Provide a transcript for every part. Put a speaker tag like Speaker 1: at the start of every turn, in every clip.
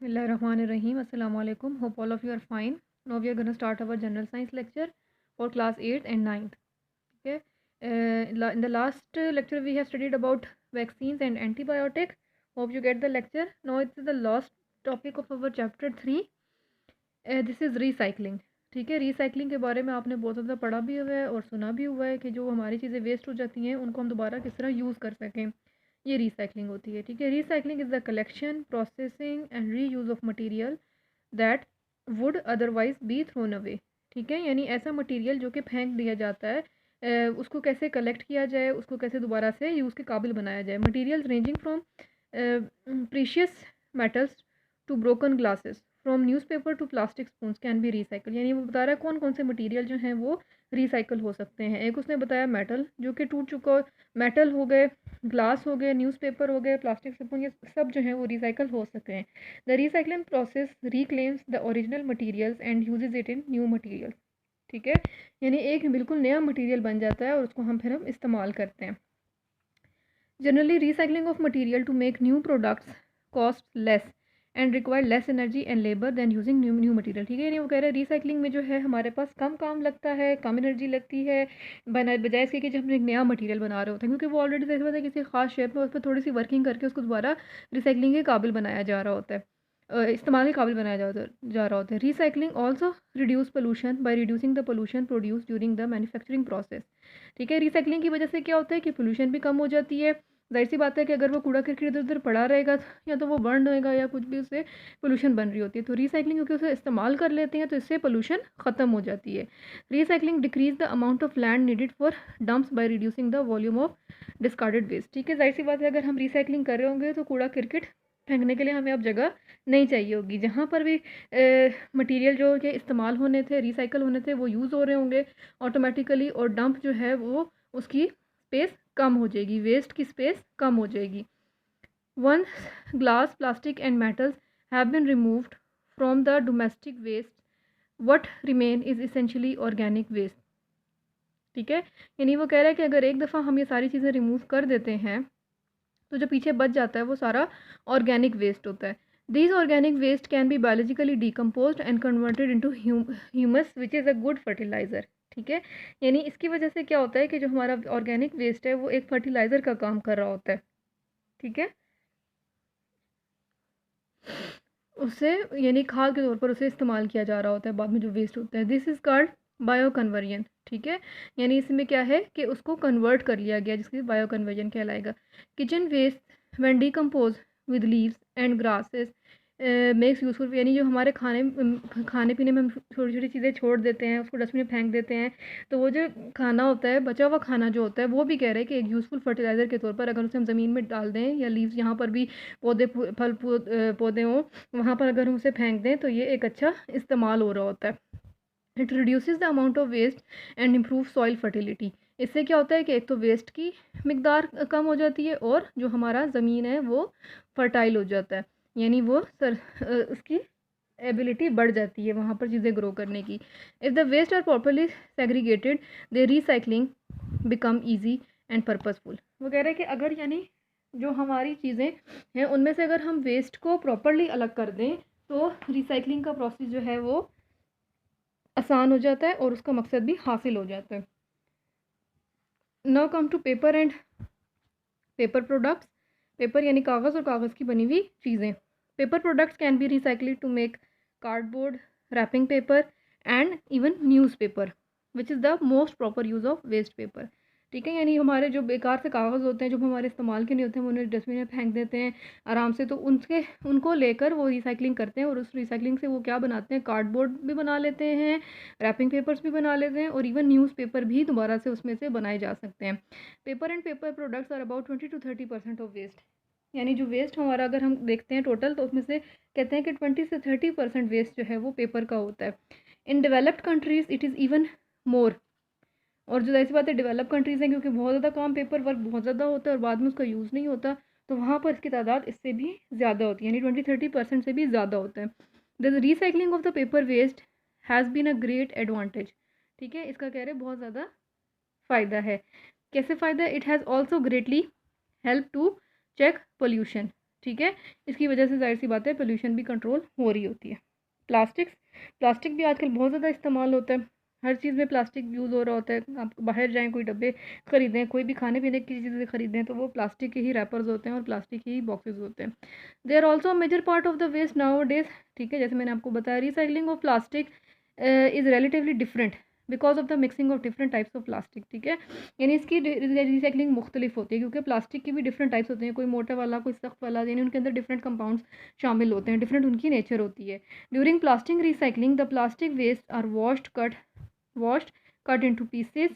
Speaker 1: Bismillahirrahmanirrahim. Assalamu alaikum. Hope all of you are fine. Now we are going to start our general science lecture for class 8th and 9th. Okay. In the last lecture we have studied about vaccines and antibiotic. Hope you get the lecture. Now it's the last topic of our chapter 3. This is recycling. ठीक है, recycling के बारे में आपने बहुत ज़्यादा पढ़ा भी हुआ है और सुना भी हुआ है कि जो हमारी चीज़ें वेस्ट हो जाती हैं उनको हम दोबारा किस तरह यूज़ कर सकें, ये रिसाइकलिंग होती है। ठीक है, recycling is the collection, processing and reuse of material that would otherwise be thrown away. ठीक है, यानी ऐसा मटीरियल जो कि फेंक दिया जाता है, उसको कैसे कलेक्ट किया जाए, उसको कैसे दोबारा से यूज़ के काबिल बनाया जाए। Material ranging from precious metals to broken glasses, from newspaper to plastic spoons can be recycle. यानी वो बता रहा है कौन कौन से मटेरियल जो हैं वो रिसाइकल हो सकते हैं। एक उसने बताया मेटल जो कि टूट चुका, मेटल हो गए, ग्लास हो गए, न्यूज़पेपर हो गए, प्लास्टिक स्पून, ये सब जो हैं वो रिसाइकल हो सकते हैं। The recycling process reclaims the original materials and uses it in new material. ठीक है, यानी एक बिल्कुल नया मटीरियल बन जाता है और उसको हम इस्तेमाल करते हैं। Generally recycling of material to make new products cost less and require less energy and labour than using new material. ठीक है, यानी वो कह रहे हैं रिसाइकलिंग में जो है हमारे पास कम काम लगता है, कम एनर्जी लगती है, बजाय इसके कि जब हम एक नया मटीरियल बना रहे होते हैं, क्योंकि वो ऑलरेडी जैसे पता है किसी खास शेप में उस पर थोड़ी सी वर्किंग करके उसको दोबारा रिसाइकलिंग के काबिल बनाया जा रहा होता है, इस्तेमाल के काबिल बनाया जा रहा होता है। Recycling also reduce pollution by reducing the pollution produce during the manufacturing process. ठीक है, रिसाइकलिंग की वजह से क्या होता है कि पोल्यूशन भी कम हो जाती है। जाहिर सी बात है कि अगर वो कूड़ा करकट इधर उधर पड़ा रहेगा या तो वो बर्न होएगा या कुछ भी, उससे पोल्यूशन बन रही होती है। तो रिसाइकलिंग क्योंकि उसे इस्तेमाल कर लेते हैं तो इससे पोल्यूशन ख़त्म हो जाती है। Recycling decrease the amount of land needed for dumps by reducing the volume of discarded waste. ठीक है, जाहिर सी बात है अगर हम रिसाइकलिंग कर रहे होंगे तो कूड़ा क्रिकेट फेंकने के लिए हमें अब जगह नहीं चाहिए होगी। जहाँ पर भी मटेरियल जो के इस्तेमाल होने थे, रिसाइकल होने थे, वो यूज़ हो रहे होंगे ऑटोमेटिकली, और डंप जो है वो उसकी स्पेस कम हो जाएगी, वेस्ट की स्पेस कम हो जाएगी। One glass, plastic and metals have been removed from the domestic waste, what remain is essentially organic waste. ठीक है, यानी वो कह रहा है कि अगर एक दफ़ा हम ये सारी चीज़ें रिमूव कर देते हैं तो जो पीछे बच जाता है वो सारा ऑर्गेनिक वेस्ट होता है। These organic waste can be biologically decompose and converted into humus which is a good fertiliser. ठीक है, यानी इसकी वजह से क्या होता है कि जो हमारा ऑर्गेनिक वेस्ट है वो एक फर्टिलाइज़र का काम कर रहा होता है। ठीक है, उससे यानी खाद के तौर पर उसे इस्तेमाल किया जा रहा होता है बाद में जो वेस्ट होता है। This is called bio conversion. ठीक है, यानी इसमें क्या है कि उसको कन्वर्ट कर लिया गया, जिसकी बायो कन्वर्जन कहलाएगा। Kitchen waste when decompose with leaves and grasses makes useful, यानी जो हमारे खाने पीने में हम छोटी छोटी चीज़ें छोड़ देते हैं, उसको डस्टबिन में फेंक देते हैं, तो वो जो खाना होता है, बचा हुआ खाना जो होता है, वो भी कह रहे हैं कि एक यूज़फुल फर्टिलाइज़र के तौर पर अगर उसे हम ज़मीन में डाल दें या लीव्स जहाँ पर भी पौधे हों वहाँ पर अगर हम उसे फेंक दें तो ये एक अच्छा इस्तेमाल हो रहा होता है। It reduces the amount of waste and improve soil fertility. इससे क्या होता है कि एक तो वेस्ट की मिकदार कम हो जाती है और जो हमारा ज़मीन है वो फर्टाइल हो जाता है, यानी वो उसकी एबिलिटी बढ़ जाती है वहाँ पर चीज़ें ग्रो करने की। If the waste are properly segregated the recycling become easy and purposeful. वो कह रहे हैं कि अगर यानी जो हमारी चीज़ें हैं उनमें से अगर हम वेस्ट को प्रॉपरली अलग कर दें तो रिसाइकलिंग का प्रोसेस जो है वो आसान हो जाता है और उसका मकसद भी हासिल हो जाता है। Now come to paper and paper products. Paper यानी कागज़ और कागज़ की बनी हुई चीज़ें। Paper products can be recycled to make cardboard, wrapping paper and even newspaper which is the most proper use of waste paper. ठीक है, यानी हमारे जो बेकार से कागज़ होते हैं जो हमारे इस्तेमाल के नहीं होते हैं, वो उन्हें डस्टबिन में फेंक देते हैं आराम से, तो उनको लेकर वो रिसाइकलिंग करते हैं और उस रिसाइकलिंग से वो क्या बनाते हैं, कार्डबोर्ड भी बना लेते हैं, रैपिंग पेपर्स भी बना लेते हैं और इवन न्यूज़ पेपर भी दोबारा से उसमें से बनाए जा सकते हैं। Paper and paper products are about 20 to 30% of waste. यानी जो वेस्ट हमारा अगर हम देखते हैं टोटल तो उसमें से कहते हैं कि 20 से 30% वेस्ट जो है वो पेपर का होता है। In developed countries it is even more. और जो ऐसी बात है डेवलप कंट्रीज़ हैं क्योंकि बहुत ज़्यादा काम, पेपर वर्क बहुत ज़्यादा होता है और बाद में उसका यूज़ नहीं होता, तो वहाँ पर इसकी तादाद इससे भी ज़्यादा होती है, यानी 20-30% से भी ज़्यादा होता है। The recycling of the paper waste has been a great advantage. ठीक है, इसका कह रहे बहुत ज़्यादा फ़ायदा है। कैसे फ़ायदा? It has also greatly help to check pollution. ठीक है। इसकी वजह से जाहिर सी बात है पोल्यूशन भी कंट्रोल हो रही होती है। प्लास्टिक भी आजकल बहुत ज़्यादा इस्तेमाल होता है, हर चीज़ में प्लास्टिक यूज़ हो रहा होता है। आप बाहर जाएँ, कोई डब्बे ख़रीदें, कोई भी खाने पीने की चीज़ें ख़रीदें, तो वो प्लास्टिक के ही रैपर्स होते हैं और प्लास्टिक के ही बॉक्सेस होते हैं। They are also major part of the waste nowadays, ठीक है। जैसे मैंने आपको बताया, recycling of plastic is relatively different because of the mixing of different types of plastic, ठीक है। यानी इसकी रिसाइकलिंग मुख्तलिफ होती है, क्योंकि प्लास्टिक की भी डिफरेंट टाइप्स होते हैं, कोई मोटा वाला, कोई सख्त वाला, यानी उनके अंदर डिफरेंट कंपाउंड्स शामिल होते हैं, डिफरेंट उनकी नेचर होती है। During plastic recycling the plastic waste are washed cut into pieces,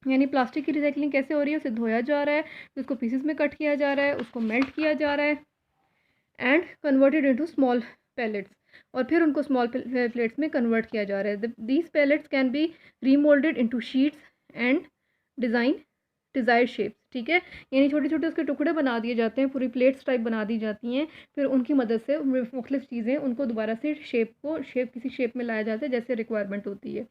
Speaker 1: यानी प्लास्टिक की रिसाइकलिंग कैसे हो रही है, उसे धोया जा रहा है, फिर उसको पीसेस में कट किया जा रहा है, उसको मेल्ट किया जा रहा है and converted into small pellets, और फिर उनको स्मॉल प्लेट्स में कन्वर्ट किया जा रहा है। These pellets can be remoulded into sheets and desired shapes, ठीक है। यानी छोटे छोटे उसके टुकड़े बना दिए जाते हैं, पूरी प्लेट्स टाइप बना दी जाती हैं, फिर उनकी मदद से मुख्तलिफ चीज़ें उनको दोबारा से किसी शेप में लाया जाता है जैसे रिक्वायरमेंट होती है।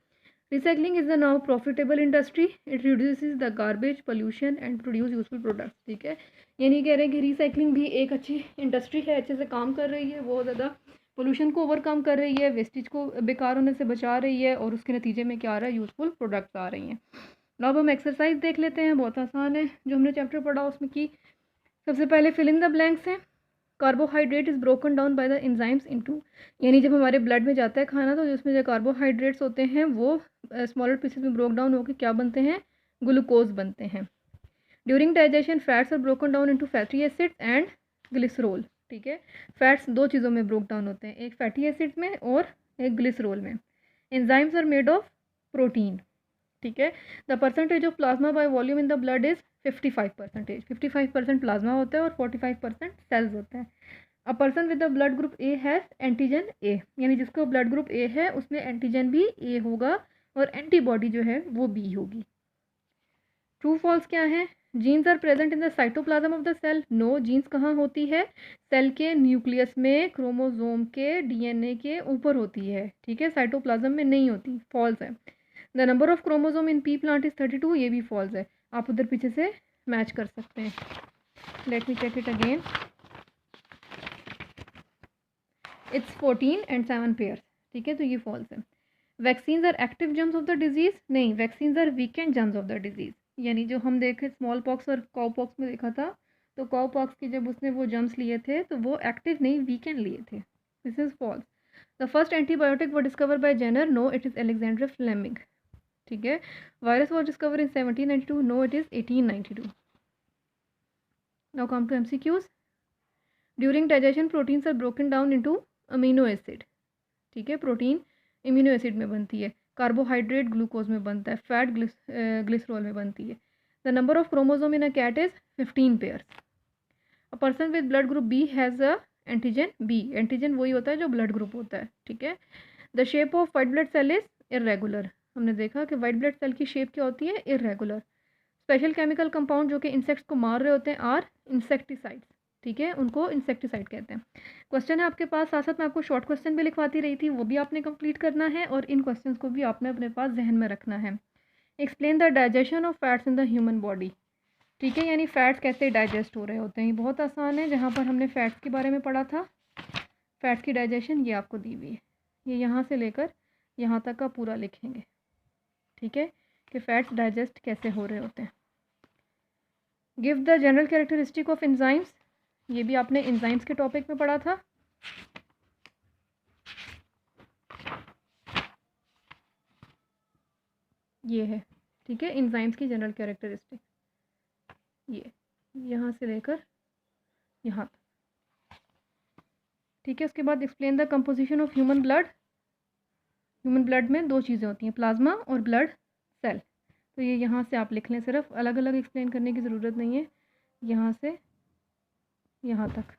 Speaker 1: Recycling is the now profitable industry, it reduces the garbage pollution and produce useful products, ठीक है। यानी कह रहे हैं कि रिसाइकलिंग भी एक अच्छी इंडस्ट्री है, अच्छे से काम कर रही है, बहुत ज़्यादा पोल्यूशन को ओवरकम कर रही है, वेस्टेज को बेकार होने से बचा रही है, और उसके नतीजे में क्या आ रहा है, यूजफुल प्रोडक्ट्स आ रही हैं। अब हम एक्सरसाइज देख लेते हैं, बहुत आसान है जो हमने चैप्टर पढ़ा उसमें की। सबसे पहले फिल इन द ब्लैंक्स है। Carbohydrate is broken down by the enzymes into, यानी जब हमारे ब्लड में जाता है खाना, तो जिसमें जो कार्बोहाइड्रेट्स होते हैं वो स्मॉलर पीसेस में ब्रोक डाउन होकर क्या बनते हैं, ग्लूकोज बनते हैं। During digestion fats are broken down into fatty acids and glycerol, ठीक है। फैट्स दो चीज़ों में ब्रोक डाउन होते हैं, एक फैटी एसिड्स में और एक ग्लिसरॉल में। Enzymes are made of protein, ठीक है। The percentage of plasma by volume in the blood is 55%। 55% plasma होता है और 45% सेल्स होते हैं। A person with the blood group A has antigen A, यानी जिसको ब्लड ग्रुप ए है उसमें एंटीजन भी ए होगा और एंटीबॉडी जो है वो बी होगी। ट्रू फॉल्स क्या है, genes are present in the cytoplasm of the cell. No, genes कहाँ होती है, सेल के न्यूक्लियस में, क्रोमोजोम के डीएनए के ऊपर होती है, ठीक है, साइटोप्लाज्म में नहीं होती, फॉल्स है। The number of chromosome in P plant is 32, ये भी फॉल्स है, आप उधर पीछे से मैच कर सकते हैं। Let me check it again, it's 14 and 7 pair, ठीक है, तो ये फॉल्स है। Vaccines are active germs of the disease, नहीं, vaccines are weakened germs of the disease. यानी जो हम देखे स्मॉल पॉक्स और काउ पॉक्स में देखा था, तो काउ पॉक्स के जब उसने वो जर्म्स लिए थे तो वो एक्टिव नहीं, वीकेंड लिए थे। This is false. The first antibiotic were discover by Jenner, no, it is Alexander Fleming, ठीक है। Virus was discover in 1792, no, it is 1892। Now come to MCQs। During digestion proteins are broken down into amino acid, ठीक है, protein immuno acid में बनती है, carbohydrate glucose में बनता है, फैट ग्लिसरॉल में बनती है। The number of chromosome in a cat is 15 pairs. A person with blood group B has a antigen B, antigen वही होता है जो ब्लड ग्रुप होता है, ठीक है। The shape of white blood cell is irregular, हमने देखा कि वाइट ब्लड सेल की शेप क्या होती है, इरेगुलर। स्पेशल केमिकल कंपाउंड जो कि इंसेक्ट्स को मार रहे होते हैं आर इंसेक्टिसाइड्स, ठीक है, उनको इंसेक्टिसाइड कहते हैं। क्वेश्चन है आपके पास, साथ साथ मैं आपको शॉर्ट क्वेश्चन भी लिखवाती रही थी, वो भी आपने कंप्लीट करना है और इन क्वेश्चंस को भी आपने अपने पास जहन में रखना है। Explain the digestion of fats in the human body, ठीक है, यानी फैट्स कैसे डाइजेस्ट हो रहे होते हैं, ये बहुत आसान है। जहाँ पर हमने फैट्स के बारे में पढ़ा था, फैट्स की डाइजेशन ये आपको दी हुई है, ये यहाँ से लेकर यहाँ तक का पूरा लिखेंगे, ठीक है, कि फैट्स डाइजेस्ट कैसे हो रहे होते हैं। Give the general characteristic of enzymes, ये भी आपने एंजाइम्स के टॉपिक में पढ़ा था। ये है, ठीक है, एंजाइम्स की जनरल कैरेक्टरिस्टिक, ये यहाँ से लेकर यहाँ तक, ठीक है। उसके बाद explain the composition of human blood. Human blood में दो चीज़ें होती हैं, प्लाज्मा और ब्लड सेल, तो ये यहाँ से आप लिख लें, सिर्फ अलग अलग एक्सप्लेन करने की ज़रूरत नहीं है, यहाँ से यहाँ तक।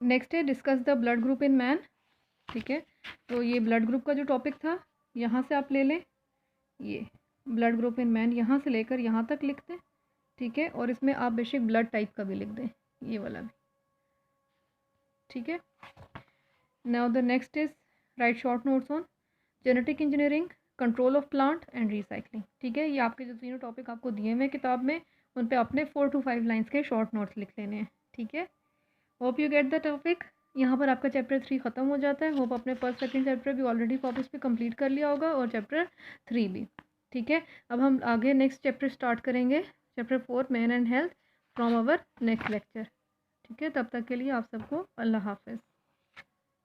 Speaker 1: नेक्स्ट है discuss the blood group in man, ठीक है, तो ये ब्लड ग्रुप का जो टॉपिक था यहाँ से आप ले लें, ये ब्लड ग्रुप इन मैन यहाँ से लेकर यहाँ तक लिख दें, ठीक है, और इसमें आप बेशक ब्लड टाइप का भी लिख दें, ये वाला भी, ठीक है। Now the next is right short notes on genetic engineering, control of plant and recycling, ठीक है। ये आपके जो तीनों टॉपिक आपको दिए हुए हैं किताब में, उन पे आपने 4 to 5 लाइन्स के शॉर्ट नोट्स लिख लेने हैं, ठीक है। Hope you get the topic. यहाँ पर आपका चैप्टर 3 ख़त्म हो जाता है। होप आपने फर्स्ट सेकंड चैप्टर भी ऑलरेडी कॉपीज़ पे कंप्लीट कर लिया होगा और चैप्टर 3 भी। ठीक है, अब हम आगे नेक्स्ट चैप्टर स्टार्ट करेंगे, chapter 4 man and health from our next lecture. ठीक है, तब तक के लिए आप सबको अल्लाह हाफ़िज़।